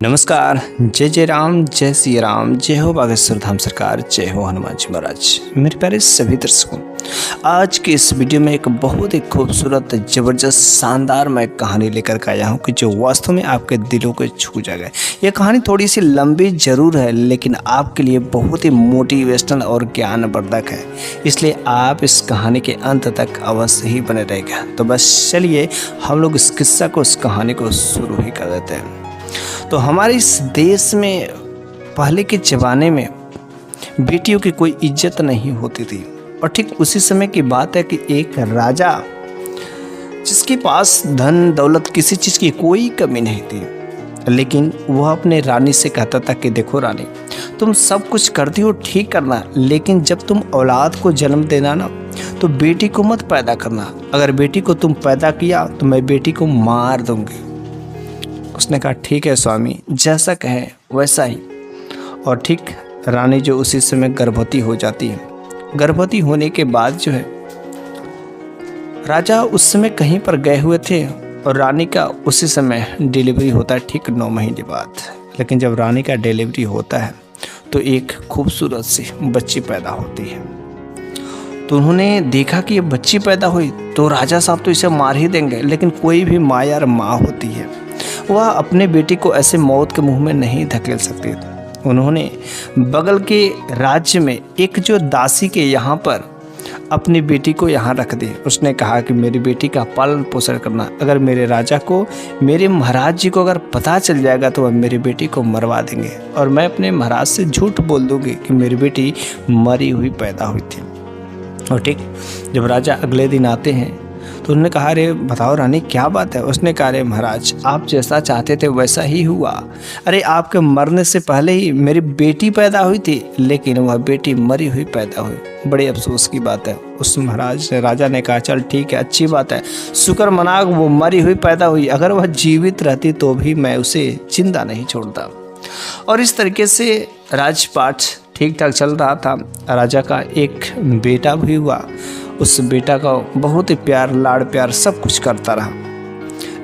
नमस्कार। जय जय राम, जय सिया राम, जय हो बागेश्वर धाम सरकार, जय हो हनुमान जी महाराज। मेरे प्यारे सभी दर्शकों, आज के इस वीडियो में एक बहुत ही खूबसूरत, ज़बरदस्त, शानदार मैं कहानी लेकर के आया हूँ कि जो वास्तव में आपके दिलों को छू जाएगा। यह कहानी थोड़ी सी लंबी जरूर है, लेकिन आपके लिए बहुत ही मोटिवेशनल और ज्ञानवर्धक है, इसलिए आप इस कहानी के अंत तक अवश्य ही बने रहेगा। तो बस चलिए हम लोग इस किस्सा को, इस कहानी को शुरू ही कर देते हैं। तो हमारे इस देश में पहले के ज़माने में बेटियों की कोई इज्जत नहीं होती थी, और ठीक उसी समय की बात है कि एक राजा, जिसके पास धन दौलत किसी चीज़ की कोई कमी नहीं थी, लेकिन वह अपने रानी से कहता था कि देखो रानी, तुम सब कुछ करती हो ठीक करना, लेकिन जब तुम औलाद को जन्म देना ना, तो बेटी को मत पैदा करना। अगर बेटी को तुम पैदा किया तो मैं बेटी को मार दूंगी। उसने कहा ठीक है स्वामी, जैसा कहें वैसा ही। और ठीक रानी जो उसी समय गर्भवती हो जाती है। गर्भवती होने के बाद जो है, राजा उस समय कहीं पर गए हुए थे और रानी का उसी समय डिलीवरी होता है, ठीक 9 महीने बाद। लेकिन जब रानी का डिलीवरी होता है तो एक खूबसूरत सी बच्ची पैदा होती है। तो उन्होंने देखा कि ये बच्ची पैदा हुई तो राजा साहब तो इसे मार ही देंगे, लेकिन कोई भी माँ यार माँ होती है, वह अपने बेटी को ऐसे मौत के मुंह में नहीं धकेल सकती। उन्होंने बगल के राज्य में एक जो दासी के यहाँ पर अपनी बेटी को यहाँ रख दी। उसने कहा कि मेरी बेटी का पालन पोषण करना, अगर मेरे राजा को, मेरे महाराज जी को अगर पता चल जाएगा तो वह मेरी बेटी को मरवा देंगे, और मैं अपने महाराज से झूठ बोल दूंगी कि मेरी बेटी मरी हुई पैदा हुई थी। और ठीक जब राजा अगले दिन आते हैं तो उन्होंने कहा अरे बताओ रानी क्या बात है। उसने कहा अरे महाराज, आप जैसा चाहते थे वैसा ही हुआ। अरे आपके मरने से पहले ही मेरी बेटी पैदा हुई थी, लेकिन वह बेटी मरी हुई पैदा हुई। बड़े अफसोस की बात है। उस महाराज राजा ने कहा चल ठीक है, अच्छी बात है, शुक्र मना वो मरी हुई पैदा हुई, अगर वह जीवित रहती तो भी मैं उसे जिंदा नहीं छोड़ता। और इस तरीके से राजपाट ठीक ठाक चल रहा था। राजा का एक बेटा भी हुआ। उस बेटा का बहुत ही प्यार, लाड़ प्यार सब कुछ करता रहा,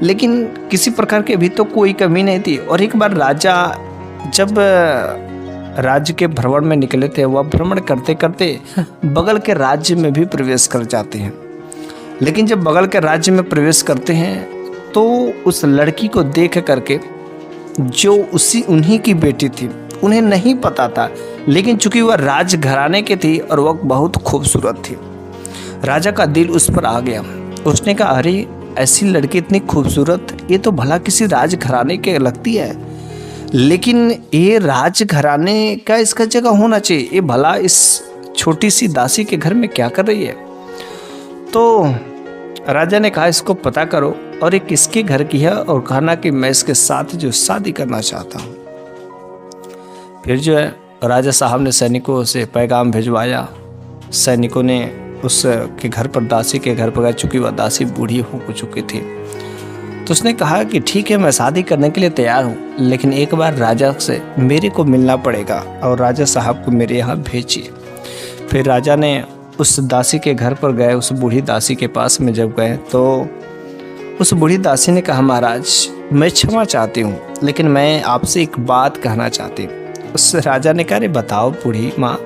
लेकिन किसी प्रकार की अभी तो कोई कमी नहीं थी। और एक बार राजा जब राज्य के भ्रमण में निकले थे, वह भ्रमण करते करते बगल के राज्य में भी प्रवेश कर जाते हैं। लेकिन जब बगल के राज्य में प्रवेश करते हैं तो उस लड़की को देख करके, जो उन्हीं की बेटी थी, उन्हें नहीं पता था, लेकिन चूंकि वह राजघराने की थी और वह बहुत खूबसूरत थी, राजा का दिल उस पर आ गया। उसने कहा अरे ऐसी लड़की इतनी खूबसूरत, ये तो भला किसी राजघराने के लगती है, लेकिन ये राजघराने का इसका जगह होना चाहिए, ये भला इस छोटी सी दासी के घर में क्या कर रही है। तो राजा ने कहा इसको पता करो, और ये किसके घर की है, और कहना कि मैं इसके साथ जो शादी करना चाहता हूँ। फिर जो है राजा साहब ने सैनिकों से पैगाम भिजवाया। सैनिकों ने उसके घर पर, दासी के घर पर गए, चूँकि वह दासी बूढ़ी हो चुकी थी। तो उसने कहा कि ठीक है मैं शादी करने के लिए तैयार हूँ, लेकिन एक बार राजा से मेरे को मिलना पड़ेगा, और राजा साहब को मेरे यहाँ भेजिए। फिर राजा ने उस दासी के घर पर गए। उस बूढ़ी दासी के पास में जब गए तो उस बूढ़ी दासी ने कहा महाराज मैं क्षमा चाहती हूँ, लेकिन मैं आपसे एक बात कहना चाहती हूँ। उस राजा ने कहा अरे बताओ बूढ़ी माँ,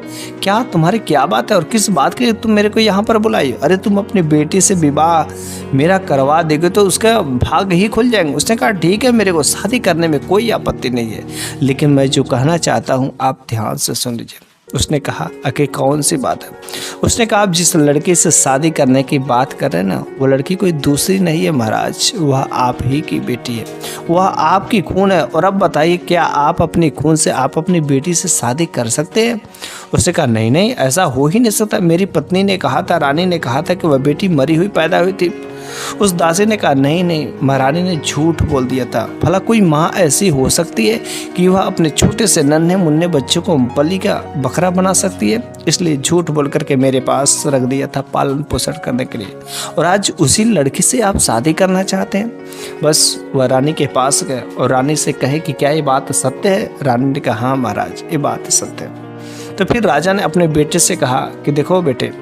क्या तुम्हारी क्या बात है और किस बात के तुम मेरे को यहाँ पर बुलाई? अरे तुम अपनी बेटी से विवाह मेरा करवा देगे तो उसका भाग ही खुल जाएंगे। उसने कहा ठीक है, मेरे को शादी करने में कोई आपत्ति नहीं है, लेकिन मैं जो कहना चाहता हूँ आप ध्यान से सुन लीजिए। उसने कहा अके कौन सी बात है? उसने कहा आप जिस लड़की से शादी करने की बात कर रहे हैं ना, वो लड़की कोई दूसरी नहीं है महाराज, वह आप ही की बेटी है, वह आपकी खून है। और अब बताइए क्या आप अपनी खून से आप अपनी बेटी से शादी कर सकते हैं? उसने कहा नहीं नहीं, ऐसा हो ही नहीं सकता। मेरी पत्नी ने कहा था, रानी ने कहा था कि वह बेटी मरी हुई पैदा हुई थी। उस दासी ने कहा नहीं नहीं, महारानी ने झूठ बोल दिया था। भला कोई माँ ऐसी हो सकती है कि वह अपने छोटे से नन्हे मुन्ने बच्चों को बलि का बकरा बना सकती है? इसलिए झूठ बोल करके मेरे पास रख दिया था पालन पोषण करने के लिए, और आज उसी लड़की से आप शादी करना चाहते हैं? बस वह रानी के पास गए और रानी से कहे कि क्या ये बात सत्य है? रानी ने कहा हाँ महाराज ये बात सत्य है। तो फिर राजा ने अपने बेटे से कहा कि देखो बेटे,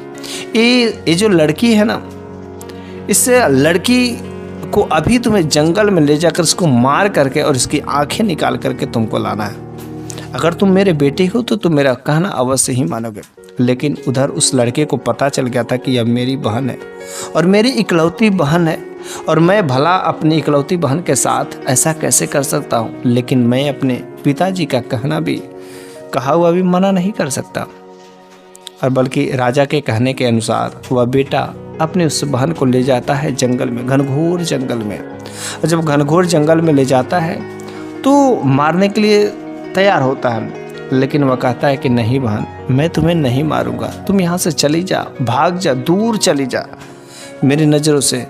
ये जो लड़की है ना, इस लड़की को अभी तुम्हें जंगल में ले जाकर इसको मार करके और इसकी आंखें निकाल करके तुमको लाना है। अगर तुम मेरे बेटे हो तो तुम मेरा कहना अवश्य ही मानोगे। लेकिन उधर उस लड़के को पता चल गया था कि अब मेरी बहन है और मेरी इकलौती बहन है, और मैं भला अपनी इकलौती बहन के साथ ऐसा कैसे कर सकता हूँ। लेकिन मैं अपने पिताजी का कहना भी, कहा हुआ भी मना नहीं कर सकता। और बल्कि राजा के कहने के अनुसार वह बेटा अपने उस बहन को ले जाता है जंगल में, घनघोर जंगल में। और जब घनघोर जंगल में ले जाता है तो मारने के लिए तैयार होता है, लेकिन वह कहता है कि नहीं बहन, मैं तुम्हें नहीं मारूंगा, तुम यहाँ से चली जा, भाग जा, दूर चली जा मेरी नज़रों से,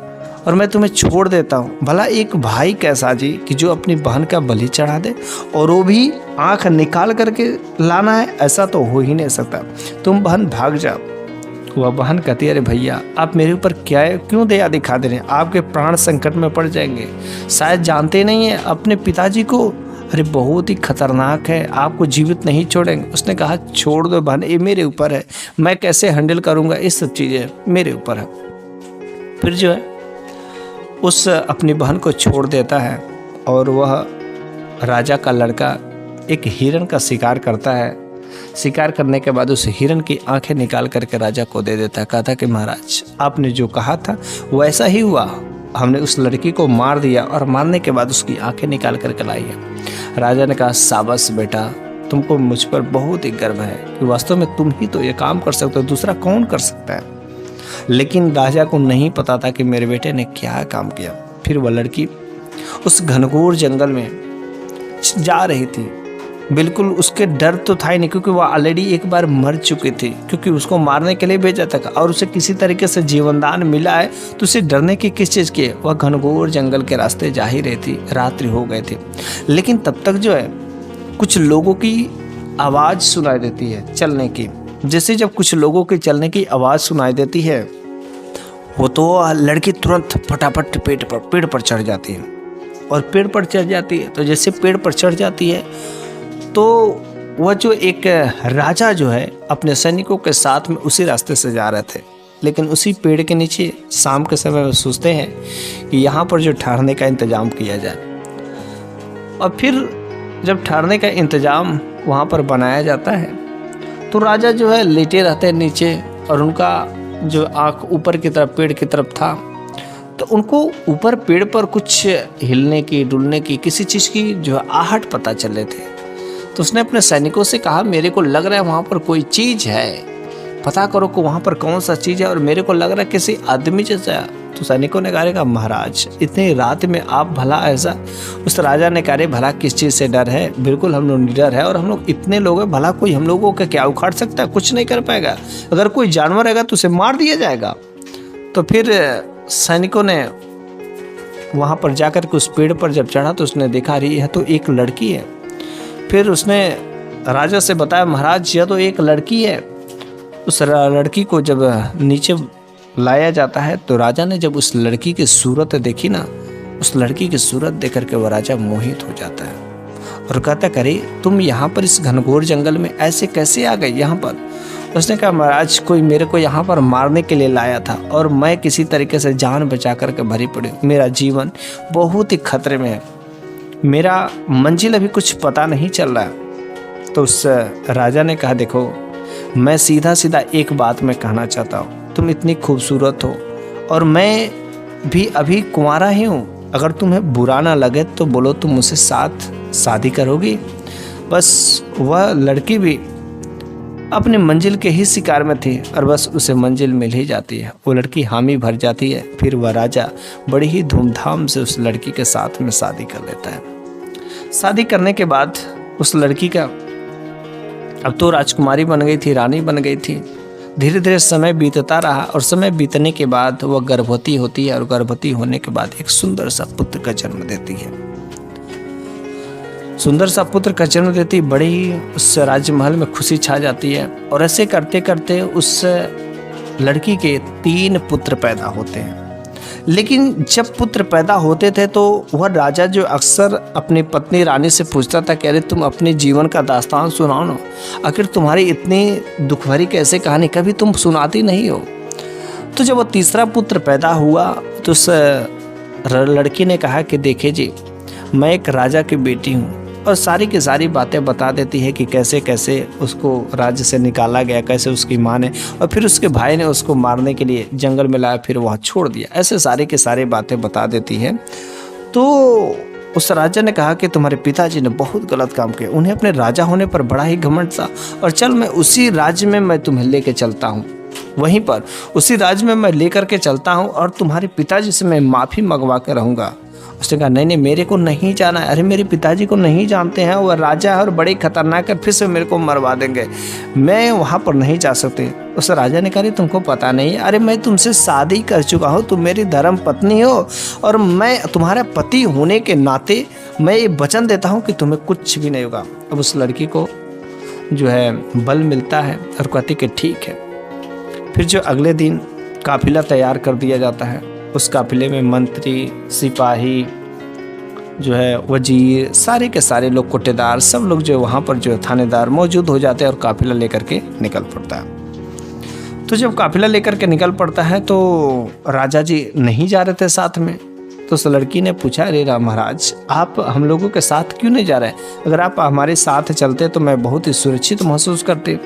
और मैं तुम्हें छोड़ देता हूँ। भला एक भाई कैसा जी कि जो अपनी बहन का बलि चढ़ा दे, और वो भी आंख निकाल करके लाना है, ऐसा तो हो ही नहीं सकता। तुम बहन भाग जाओ। वह बहन कहती है, अरे भैया आप मेरे ऊपर क्यों दया दिखा दे रहे हैं, आपके प्राण संकट में पड़ जाएंगे, शायद जानते नहीं हैं अपने पिताजी को, अरे बहुत ही खतरनाक है, आपको जीवित नहीं छोड़ेंगे। उसने कहा छोड़ दो बहन, ये मेरे ऊपर है, मैं कैसे हैंडल करूँगा, ये सब चीज़ें मेरे ऊपर है। फिर जो है उस अपनी बहन को छोड़ देता है, और वह राजा का लड़का एक हिरन का शिकार करता है। शिकार करने के बाद उस हिरन की आंखें निकाल करके राजा को दे देता है। कहा था कि महाराज आपने जो कहा था वैसा ही हुआ, हमने उस लड़की को मार दिया और मारने के बाद उसकी आंखें निकाल करके लाई है। राजा ने कहा शाबाश बेटा, तुमको मुझ पर बहुत ही गर्व है कि वास्तव में तुम ही तो ये काम कर सकते हो, दूसरा कौन कर सकता है। लेकिन राजा को नहीं पता था कि मेरे बेटे ने क्या काम किया। फिर वह लड़की उस घनघोर जंगल में जा रही थी, बिल्कुल उसके डर तो था ही नहीं, क्योंकि वह ऑलरेडी एक बार मर चुकी थी, क्योंकि उसको मारने के लिए भेजा था और उसे किसी तरीके से जीवनदान मिला है, तो उसे डरने की किस चीज़ की है। वह घनघोर जंगल के रास्ते जा ही रही थी, रात्रि हो गए थे। लेकिन तब तक जो है कुछ लोगों की आवाज़ सुनाई देती है चलने की। जैसे जब कुछ लोगों के चलने की आवाज़ सुनाई देती है, वो तो लड़की तुरंत फटाफट पेड़ पर चढ़ जाती है, और पेड़ पर चढ़ जाती है तो जैसे पेड़ पर चढ़ जाती है तो वह जो एक राजा जो है अपने सैनिकों के साथ में उसी रास्ते से जा रहे थे। लेकिन उसी पेड़ के नीचे शाम के समय में सोचते हैं कि यहाँ पर जो ठहरने का इंतज़ाम किया जाए। और फिर जब ठहरने का इंतज़ाम वहाँ पर बनाया जाता है तो राजा जो है लेटे रहते हैं नीचे, और उनका जो आँख ऊपर की तरफ पेड़ की तरफ था, तो उनको ऊपर पेड़ पर कुछ हिलने की, डुलने की, किसी चीज़ की जो आहट पता चल रहे थे। तो उसने अपने सैनिकों से कहा मेरे को लग रहा है वहाँ पर कोई चीज़ है, पता करो कि वहाँ पर कौन सा चीज़ है, और मेरे को लग रहा है किसी आदमी जैसा। तो सैनिकों ने कहा महाराज इतनी रात में आप भला ऐसा। उस राजा ने कहा भला किस चीज़ से डर है, बिल्कुल हम लोग निडर है, और हम लोग इतने लोग हैं, भला कोई हम लोगों का क्या उखाड़ सकता है, कुछ नहीं कर पाएगा। अगर कोई जानवर रहेगा तो उसे मार दिया जाएगा। तो फिर सैनिकों ने वहाँ पर जाकर के उस पेड़ पर जब चढ़ा तो उसने देखा रही है तो एक लड़की है। फिर उसने राजा से बताया महाराज यह तो एक लड़की है। उस लड़की को जब नीचे लाया जाता है तो राजा ने जब उस लड़की की सूरत देखी ना, उस लड़की की सूरत देख करके वह राजा मोहित हो जाता है और कहता करे तुम यहाँ पर इस घनघोर जंगल में ऐसे कैसे आ गए यहाँ पर। उसने कहा महाराज कोई मेरे को यहाँ पर मारने के लिए लाया था और मैं किसी तरीके से जान बचा करके भरी पड़ी, मेरा जीवन बहुत ही खतरे में है, मेरा मंजिल अभी कुछ पता नहीं चल रहा है। तो उस राजा ने कहा देखो मैं सीधा सीधा एक बात मैं कहना चाहता हूँ, तुम इतनी खूबसूरत हो और मैं भी अभी कुंवारा ही हूँ, अगर तुम्हें बुरा ना लगे तो बोलो तुम मुझसे साथ शादी करोगी। बस वह लड़की भी अपने मंजिल के ही शिकार में थी और बस उसे मंजिल मिल ही जाती है, वो लड़की हामी भर जाती है। फिर वह राजा बड़ी ही धूमधाम से उस लड़की के साथ में शादी कर लेता है। शादी करने के बाद उस लड़की का अब तो राजकुमारी बन गई थी, रानी बन गई थी। धीरे धीरे समय बीतता रहा और समय बीतने के बाद वह गर्भवती होती है और गर्भवती होने के बाद एक सुंदर सा पुत्र का जन्म देती है। सुंदर सा पुत्र का जन्म देती, बड़ी उस राजमहल में खुशी छा जाती है और ऐसे करते करते उस लड़की के 3 पुत्र पैदा होते हैं। लेकिन जब पुत्र पैदा होते थे तो वह राजा जो अक्सर अपनी पत्नी रानी से पूछता था कि अरे तुम अपने जीवन का दास्तान सुनाओ ना, आखिर तुम्हारी इतनी दुख भरी कैसे कहानी कभी तुम सुनाती नहीं हो। तो जब वह तीसरा पुत्र पैदा हुआ तो उस लड़की ने कहा कि देखिए जी, मैं एक राजा की बेटी हूँ, और सारी की सारी बातें बता देती है कि कैसे कैसे उसको राज्य से निकाला गया, कैसे उसकी माँ ने और फिर उसके भाई ने उसको मारने के लिए जंगल में लाया, फिर वहाँ छोड़ दिया। ऐसे सारी की सारी बातें बता देती है। तो उस राजा ने कहा कि तुम्हारे पिताजी ने बहुत गलत काम किया, उन्हें अपने राजा होने पर बड़ा ही घमंड था, और चल मैं उसी राज्य में मैं तुम्हें लेके चलता हूँ, वहीं पर उसी राज्य में मैं लेकर के चलता हूँ और तुम्हारे पिताजी से मैं माफ़ी मंगवा के रहूँगा। उसने कहा नहीं नहीं, मेरे को नहीं जाना है। अरे मेरे पिताजी को नहीं जानते हैं, वो राजा है और बड़े खतरनाक है, फिर से मेरे को मरवा देंगे, मैं वहाँ पर नहीं जा सकती। उस राजा ने कहा तुमको पता नहीं, अरे मैं तुमसे शादी कर चुका हूँ, तुम मेरी धर्म पत्नी हो, और मैं तुम्हारा पति होने के नाते मैं ये वचन देता हूँ कि तुम्हें कुछ भी नहीं होगा। अब उस लड़की को जो है बल मिलता है और कहती कि ठीक है। फिर जो अगले दिन काफिला तैयार कर दिया जाता है, उस काफिले में मंत्री, सिपाही, जो है वजीर, सारे के सारे लोग, कोटेदार, सब लोग जो वहाँ पर जो थानेदार मौजूद हो जाते हैं और काफिला लेकर के निकल पड़ता है। तो जब काफिला लेकर के निकल पड़ता है तो राजा जी नहीं जा रहे थे साथ में। तो उस लड़की ने पूछा, अरे राम महाराज, आप हम लोगों के साथ क्यों नहीं जा रहे? अगर आप हमारे साथ चलते तो मैं बहुत ही सुरक्षित महसूस करती।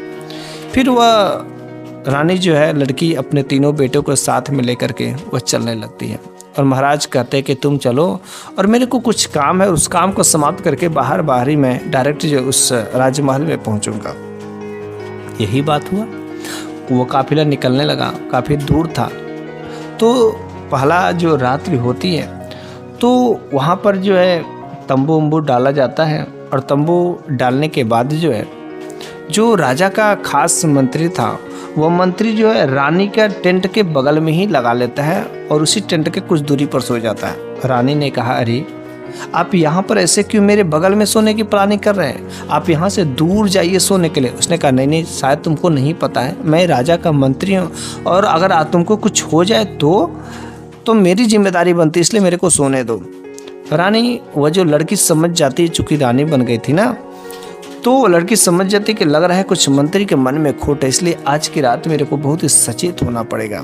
फिर वह रानी जो है, लड़की अपने तीनों बेटों को साथ में लेकर के वह चलने लगती है, और महाराज कहते हैं कि तुम चलो और मेरे को कुछ काम है, उस काम को समाप्त करके बाहर ही मैं डायरेक्ट जो उस राजमहल में पहुंचूंगा। यही बात हुआ। वो काफिला निकलने लगा, काफ़ी दूर था। तो पहला जो रात्रि होती है तो वहाँ पर जो है तंबू उम्बू डाला जाता है, और तंबू डालने के बाद जो है, जो राजा का खास मंत्री था, वह मंत्री जो है रानी का टेंट के बगल में ही लगा लेता है और उसी टेंट के कुछ दूरी पर सो जाता है। रानी ने कहा, अरे आप यहाँ पर ऐसे क्यों मेरे बगल में सोने की प्लानिंग कर रहे हैं? आप यहाँ से दूर जाइए सोने के लिए। उसने कहा, नहीं, शायद तुमको नहीं पता है, मैं राजा का मंत्री हूँ, और अगर तुमको कुछ हो जाए तो मेरी जिम्मेदारी बनती, इसलिए मेरे को सोने दो। रानी, वह जो लड़की समझ जाती है, चूंकि रानी बन गई थी ना, तो लड़की समझ जाती कि लग रहा है कुछ मंत्री के मन में खोट है, इसलिए आज की रात मेरे को बहुत ही सचेत होना पड़ेगा।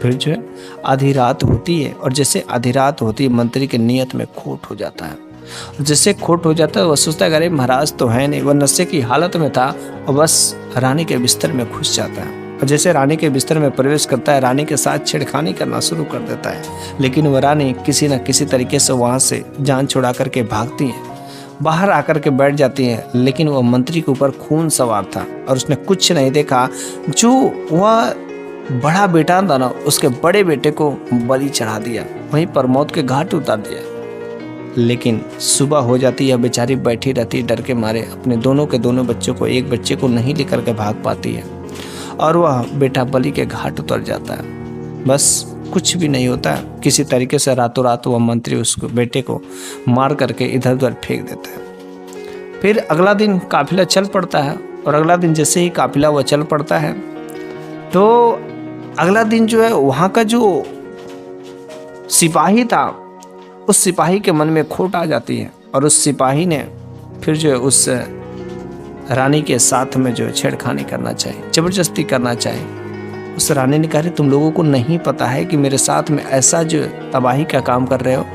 फिर जो है आधी रात होती है, और जैसे आधी रात होती है मंत्री के नियत में खोट हो जाता है। जैसे खोट हो जाता है, वह सोचता है अरे महाराज तो है नहीं, वह नशे की हालत में था और बस रानी के बिस्तर में घुस जाता है। और जैसे रानी के बिस्तर में प्रवेश करता है, रानी के साथ छेड़खानी करना शुरू कर देता है। लेकिन वह रानी किसी न किसी तरीके से वहाँ से जान छुड़ा करके भागती है, बाहर आकर के बैठ जाती है। लेकिन वह मंत्री के ऊपर खून सवार था और उसने कुछ नहीं देखा। जो वह बड़ा बेटा था ना, उसके बड़े बेटे को बलि चढ़ा दिया, वहीं पर मौत के घाट उतार दिया। लेकिन सुबह हो जाती है, बेचारी बैठी रहती डर के मारे, अपने दोनों के दोनों बच्चों को, एक बच्चे को नहीं लेकर के भाग पाती है, और वह बेटा बलि के घाट उतर जाता है। बस कुछ भी नहीं होता है। किसी तरीके से रातों रात वह मंत्री उसको बेटे को मार करके इधर उधर फेंक देता है। फिर अगला दिन काफिला चल पड़ता है, और अगला दिन जैसे ही काफिला वह चल पड़ता है तो अगला दिन जो है वहाँ का जो सिपाही था, उस सिपाही के मन में खोट आ जाती है, और उस सिपाही ने फिर जो है उस रानी के साथ में जो छेड़खानी करना चाहिए, जबरदस्ती करना चाहिए। उस रानी ने कहा, तुम लोगों को नहीं पता है कि मेरे साथ में ऐसा जो तबाही का काम कर रहे हो?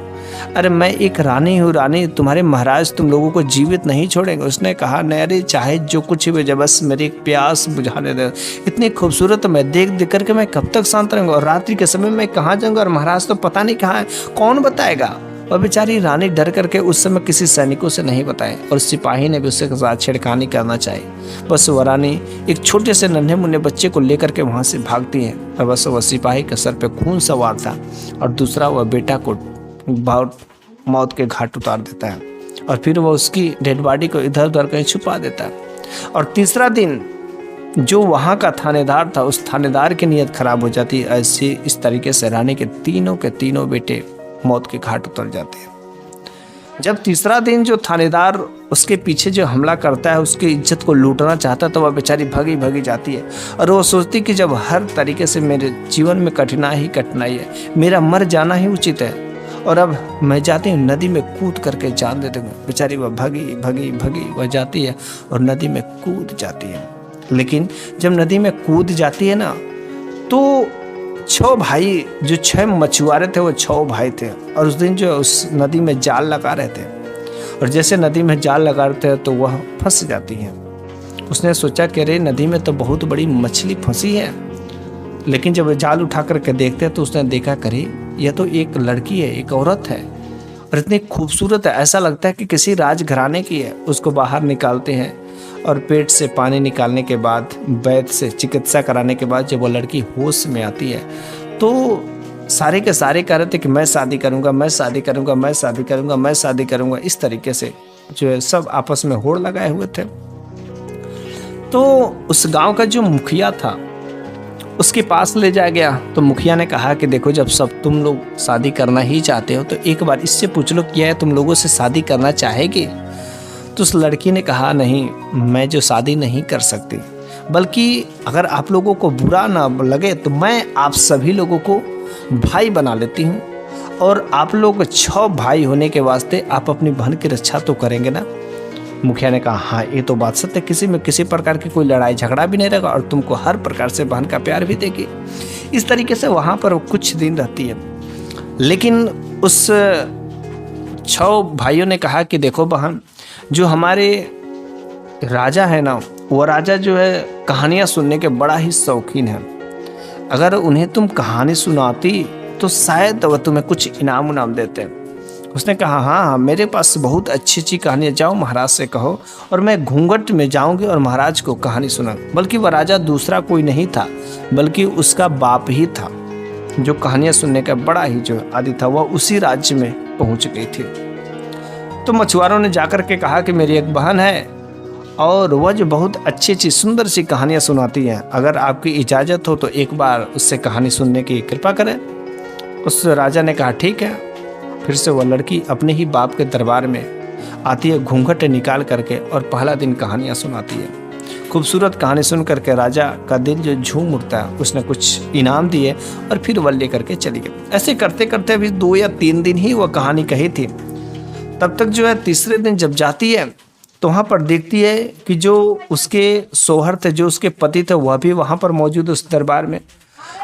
अरे मैं एक रानी हूँ, रानी, तुम्हारे महाराज तुम लोगों को जीवित नहीं छोड़ेंगे। उसने कहा, नहीं, अरे चाहे जो कुछ भी, जब बस मेरी प्यास बुझाने दे। इतनी खूबसूरत मैं देख करके मैं कब तक शांत रहूँगा, और रात्रि के समय मैं कहाँ जाऊँगा, और महाराज तो पता नहीं कहाँ है, कौन बताएगा? और बेचारी रानी डर करके उस समय किसी सैनिकों से नहीं बताए, और सिपाही ने भी उसके साथ छेड़खानी करना चाहिए। बस वह रानी एक छोटे से नन्हे मुन्ने बच्चे को लेकर के वहाँ से भागती है, और बस वह सिपाही के सर पे खून सवार था, और दूसरा वह बेटा को बहुत मौत के घाट उतार देता है, और फिर वह उसकी डेड बॉडी को इधर उधर कहीं छुपा देता है। और तीसरा दिन जो वहाँ का थानेदार था, उस थानेदार की नीयत खराब हो जाती है। ऐसे इस तरीके से रानी के तीनों बेटे मौत के घाट उतर जाते हैं। जब तीसरा दिन जो थानेदार उसके पीछे जो हमला करता है, उसकी इज्जत को लूटना चाहता है, तो वह बेचारी भगी जाती है, और वो सोचती कि जब हर तरीके से मेरे जीवन में कठिनाई है, मेरा मर जाना ही उचित है, और अब मैं जाती हूँ नदी में कूद करके जान दे दूँगी। बेचारी वह भगी वह जाती है और नदी में कूद जाती है। लेकिन जब नदी में कूद जाती है ना, तो 6 भाई, जो 6 मछुआरे थे वो 6 भाई थे, और उस दिन जो उस नदी में जाल लगा रहे थे, और जैसे नदी में जाल लगा रहे थे तो वह फंस जाती है। उसने सोचा कि अरे नदी में तो बहुत बड़ी मछली फंसी है, लेकिन जब जाल उठा करके देखते हैं तो उसने देखा करे यह तो एक लड़की है, एक औरत है, और इतनी खूबसूरत है, ऐसा लगता है कि किसी राजघराने की है। उसको बाहर निकालते हैं और पेट से पानी निकालने के बाद, वैद्य से चिकित्सा कराने के बाद जब वो लड़की होश में आती है तो सारे के सारे कह रहे थे कि मैं शादी करूंगा, मैं शादी करूंगा, मैं शादी करूंगा, मैं शादी करूंगा। इस तरीके से जो है सब आपस में होड़ लगाए हुए थे। तो उस गांव का जो मुखिया था उसके पास ले जाया गया। तो मुखिया ने कहा कि देखो, जब सब तुम लोग शादी करना ही चाहते हो तो एक बार इससे पूछ लो क्या है तुम लोगों से शादी करना चाहेगी। तो उस लड़की ने कहा नहीं, मैं जो शादी नहीं कर सकती, बल्कि अगर आप लोगों को बुरा ना लगे तो मैं आप सभी लोगों को भाई बना लेती हूँ, और आप लोग 6 भाई होने के वास्ते आप अपनी बहन की रक्षा तो करेंगे ना। मुखिया ने कहा हाँ ये तो बात सत्य है, किसी में किसी प्रकार की कोई लड़ाई झगड़ा भी नहीं रहेगा और तुमको हर प्रकार से बहन का प्यार भी देगी। इस तरीके से वहाँ पर वो कुछ दिन रहती है। लेकिन उस 6 भाइयों ने कहा कि देखो बहन, जो हमारे राजा है ना, वो राजा जो है कहानियाँ सुनने के बड़ा ही शौकीन है। अगर उन्हें तुम कहानी सुनाती तो शायद वह तुम्हें कुछ इनाम उनाम देते। उसने कहा हाँ, मेरे पास बहुत अच्छी अच्छी कहानियाँ, जाओ महाराज से कहो और मैं घूंघट में जाऊंगी और महाराज को कहानी सुना। बल्कि वह राजा दूसरा कोई नहीं था, बल्कि उसका बाप ही था, जो कहानियाँ सुनने का बड़ा ही जो आदि था। वह उसी राज्य में पहुंच गई थी। तो मछुआरों ने जाकर के कहा कि मेरी एक बहन है और वह जो बहुत अच्छी अच्छी सुंदर सी कहानियाँ सुनाती है, अगर आपकी इजाज़त हो तो एक बार उससे कहानी सुनने की कृपा करें। उस राजा ने कहा ठीक है। फिर से वह लड़की अपने ही बाप के दरबार में आती है, घूंघट निकाल करके, और पहला दिन कहानियाँ सुनाती है। खूबसूरत कहानी सुन करके राजा का दिल जो झूम उठता है। उसने कुछ इनाम दिए और फिर वह ले करके चली गई। ऐसे करते करते अभी 2 या 3 दिन ही वह कहानी कही थी। तब तक जो है तीसरे दिन जब जाती है तो वहाँ पर देखती है कि जो उसके सोहर थे, जो उसके पति थे, वह भी वहाँ पर मौजूद उस दरबार में,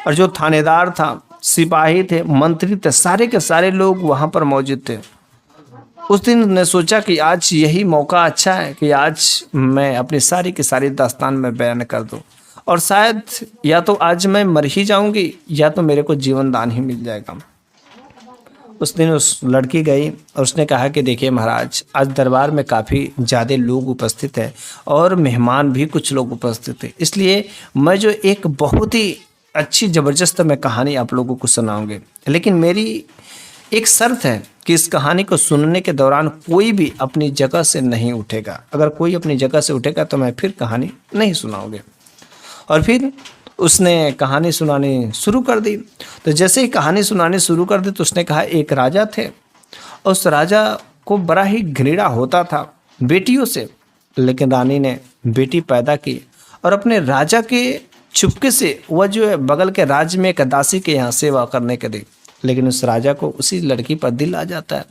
और जो थानेदार था, सिपाही थे, मंत्री थे, सारे के सारे लोग वहाँ पर मौजूद थे। उस दिन ने सोचा कि आज यही मौका अच्छा है कि आज मैं अपनी सारी की सारी दास्तान में बयान कर दूं, और शायद या तो आज मैं मर ही जाऊंगी या तो मेरे को जीवन दान ही मिल जाएगा। उस दिन उस लड़की गई और उसने कहा कि देखिए महाराज, आज दरबार में काफ़ी ज़्यादा लोग उपस्थित हैं और मेहमान भी कुछ लोग उपस्थित थे, इसलिए मैं जो एक बहुत ही अच्छी ज़बरदस्त मैं कहानी आप लोगों को सुनाऊंगी, लेकिन मेरी एक शर्त है कि इस कहानी को सुनने के दौरान कोई भी अपनी जगह से नहीं उठेगा। अगर कोई अपनी जगह से उठेगा तो मैं फिर कहानी नहीं सुनाऊंगी। और फिर उसने कहानी सुनानी शुरू कर दी। तो जैसे ही कहानी सुनानी शुरू कर दी तो उसने कहा एक राजा थे, उस राजा को बड़ा ही घृणा होता था बेटियों से, लेकिन रानी ने बेटी पैदा की और अपने राजा के चुपके से वह जो है बगल के राज्य में एक दासी के यहाँ सेवा करने के दी। लेकिन उस राजा को उसी लड़की पर दिल आ जाता है।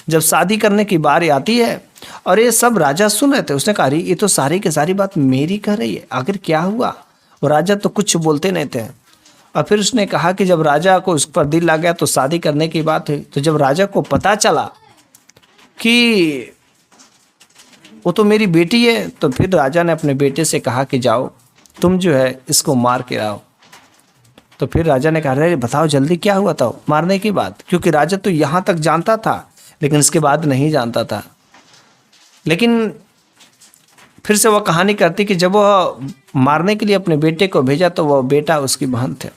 जब शादी करने की बारी आती है और ये सब राजा सुन रहे थे, उसने कहा ये तो सारी की सारी बात मेरी कह रही है, आखिर क्या हुआ। वो राजा तो कुछ बोलते नहीं थे। और फिर उसने कहा कि जब राजा को उस पर दिल आ गया तो शादी करने की बात हुई। तो जब राजा को पता चला कि वो तो मेरी बेटी है, तो फिर राजा ने अपने बेटे से कहा कि जाओ तुम जो है इसको मार के आओ। तो फिर राजा ने कहा अरे बताओ जल्दी क्या हुआ था मारने की बात, क्योंकि राजा तो यहाँ तक जानता था लेकिन इसके बाद नहीं जानता था। लेकिन फिर से वह कहानी करती कि जब वह मारने के लिए अपने बेटे को भेजा तो वह बेटा उसकी बहन थे,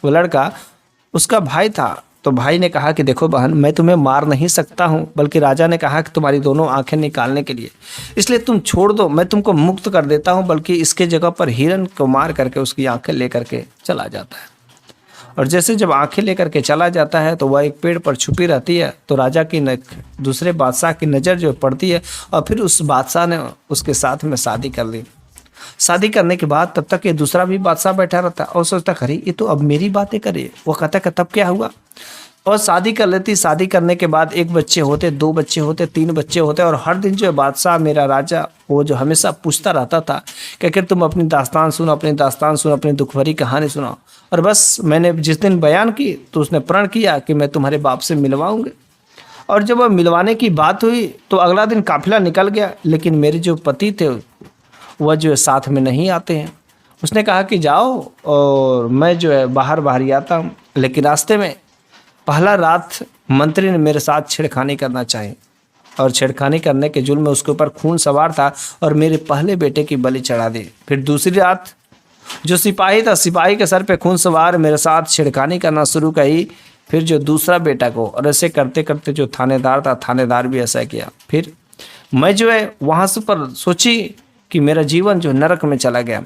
वो लड़का उसका भाई था। तो भाई ने कहा कि देखो बहन, मैं तुम्हें मार नहीं सकता हूँ, बल्कि राजा ने कहा कि तुम्हारी दोनों आंखें निकालने के लिए, इसलिए तुम छोड़ दो, मैं तुमको मुक्त कर देता हूँ। बल्कि इसके जगह पर हिरन को मार करके उसकी आंखें लेकर के चला जाता है। और जैसे जब आंखें लेकर के चला जाता है तो वह एक पेड़ पर छुपी रहती है। तो राजा की दूसरे बादशाह की नज़र जो पड़ती है और फिर उस बादशाह ने उसके साथ में शादी कर ली। शादी करने के बाद तब तक ये दूसरा भी बादशाह बैठा रहता और सोचता खरी ये तो अब मेरी बातें करे। वो कहता कि तब क्या हुआ। और शादी कर लेती। शादी करने के बाद 1 बच्चे होते, 2 बच्चे होते, 3 बच्चे होते, और हर दिन जो है बादशाह मेरा राजा वो जो हमेशा पूछता रहता था कि अगर तुम अपनी दास्तान सुनो, अपनी दास्तान सुनो, अपनी दुख भरी कहानी सुनाओ। और बस मैंने जिस दिन बयान की तो उसने प्रण किया कि मैं तुम्हारे बाप से मिलवाऊंगी। और जब वह मिलवाने की बात हुई तो अगला दिन काफिला निकल गया, लेकिन मेरे जो पति थे वह जो है साथ में नहीं आते हैं। उसने कहा कि जाओ और मैं जो है बाहर बाहर ही आता हूँ। लेकिन रास्ते में पहला रात मंत्री ने मेरे साथ छेड़खानी करना चाही, और छेड़खानी करने के जुर्म में उसके ऊपर खून सवार था और मेरे पहले बेटे की बलि चढ़ा दी। फिर दूसरी रात जो सिपाही था, सिपाही के सर पे खून सवार मेरे साथ छेड़खानी करना शुरू करी। फिर जो दूसरा बेटा को, और ऐसे करते करते जो थानेदार था, थानेदार भी ऐसा किया। फिर मैं जो है वहाँ से पर सोची कि मेरा जीवन जो नरक में चला गया।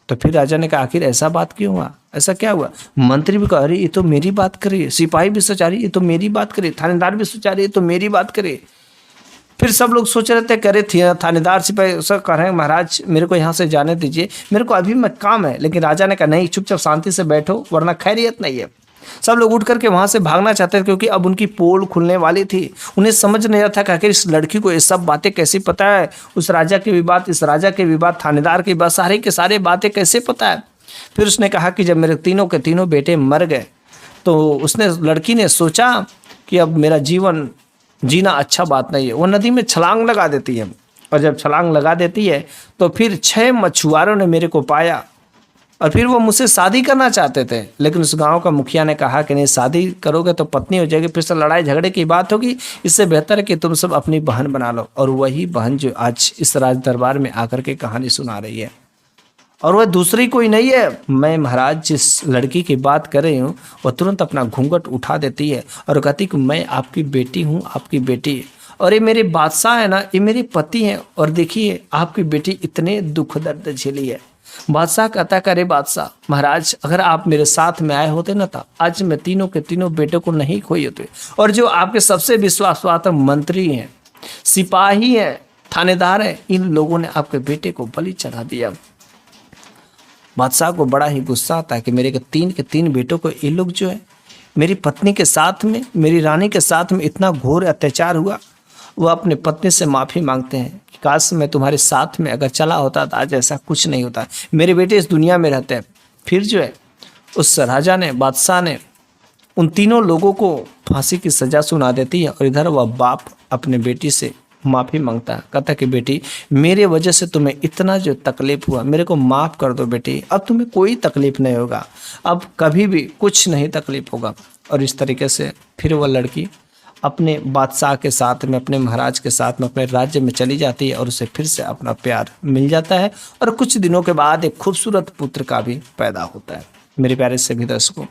तो फिर राजा ने कहा आखिर ऐसा बात क्यों हुआ, ऐसा क्या हुआ। मंत्री भी कह रही ये तो मेरी बात करे, सिपाही भी सोचा रही ये तो मेरी बात करे, थानेदार भी सोचा रही ये तो मेरी बात करे। फिर सब लोग सोच रहे थे, करे थानेदार सिपाही सब कह रहे हैं महाराज मेरे को यहाँ से जाने दीजिए, मेरे को अभी मैं काम है। लेकिन राजा ने कहा नहीं, चुपचाप शांति से बैठो वरना खैरियत नहीं है। सब लोग उठ करके वहाँ से भागना चाहते थे, क्योंकि अब उनकी पोल खुलने वाली थी। उन्हें समझ नहीं आता कि आखिर इस लड़की को ये सब बातें कैसे पता है, उस राजा की भी बात, इस राजा के भी बात, थानेदार की बात, सारे के सारे बातें कैसे पता है। फिर उसने कहा कि जब मेरे तीनों के तीनों बेटे मर गए तो उसने लड़की ने सोचा कि अब मेरा जीवन जीना अच्छा बात नहीं है। वो नदी में छलांग लगा देती है, और जब छलांग लगा देती है तो फिर 6 मछुआरों ने मेरे को पाया, और फिर वो मुझसे शादी करना चाहते थे। लेकिन उस गांव का मुखिया ने कहा कि नहीं, शादी करोगे तो पत्नी हो जाएगी, फिर से लड़ाई झगड़े की बात होगी, इससे बेहतर है कि तुम सब अपनी बहन बना लो। और वही बहन जो आज इस राज दरबार में आकर के कहानी सुना रही है, और वह दूसरी कोई नहीं है। मैं महाराज जिस लड़की की बात कर रही हूँ वह तुरंत अपना घूंघट उठा देती है और कहती कि मैं आपकी बेटी हूँ, आपकी बेटी। और ये मेरे बादशाह है ना, ये मेरे पति हैं, और देखिए आपकी बेटी इतने दुख दर्द झेली है। बादशाह कहता करे बादशाह महाराज अगर आप मेरे साथ में आए होते ना, था आज मैं तीनों के तीनों बेटों को नहीं खोए होते। और जो आपके सबसे विश्वासपात्र मंत्री हैं, सिपाही हैं, थानेदार हैं, इन लोगों ने आपके बेटे को बलि चढ़ा दिया। बादशाह को बड़ा ही गुस्सा आता है कि मेरे के तीन बेटों को ये लोग जो है मेरी पत्नी के साथ में, मेरी रानी के साथ में इतना घोर अत्याचार हुआ। वह अपने पत्नी से माफ़ी मांगते हैं कि काश मैं तुम्हारे साथ में अगर चला होता तो आज ऐसा कुछ नहीं होता, मेरे बेटे इस दुनिया में रहते हैं। फिर जो है उस राजा ने, बादशाह ने उन तीनों लोगों को फांसी की सज़ा सुना देती है, और इधर वह बाप अपने बेटी से माफ़ी मांगता है। कहता कि बेटी मेरे वजह से तुम्हें इतना जो तकलीफ़ हुआ, मेरे को माफ़ कर दो बेटी, अब तुम्हें कोई तकलीफ़ नहीं होगा, अब कभी भी कुछ नहीं तकलीफ़ होगा। और इस तरीके से फिर वह लड़की अपने बादशाह के साथ में, अपने महाराज के साथ में अपने राज्य में चली जाती है, और उसे फिर से अपना प्यार मिल जाता है। और कुछ दिनों के बाद एक खूबसूरत पुत्र का भी पैदा होता है। मेरे प्यारे सभी दर्शकों,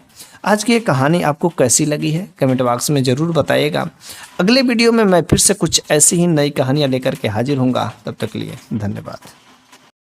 आज की ये कहानी आपको कैसी लगी है कमेंट बॉक्स में ज़रूर बताइएगा। अगले वीडियो में मैं फिर से कुछ ऐसी ही नई कहानियाँ लेकर के हाजिर होऊंगा। तब तक के लिए धन्यवाद।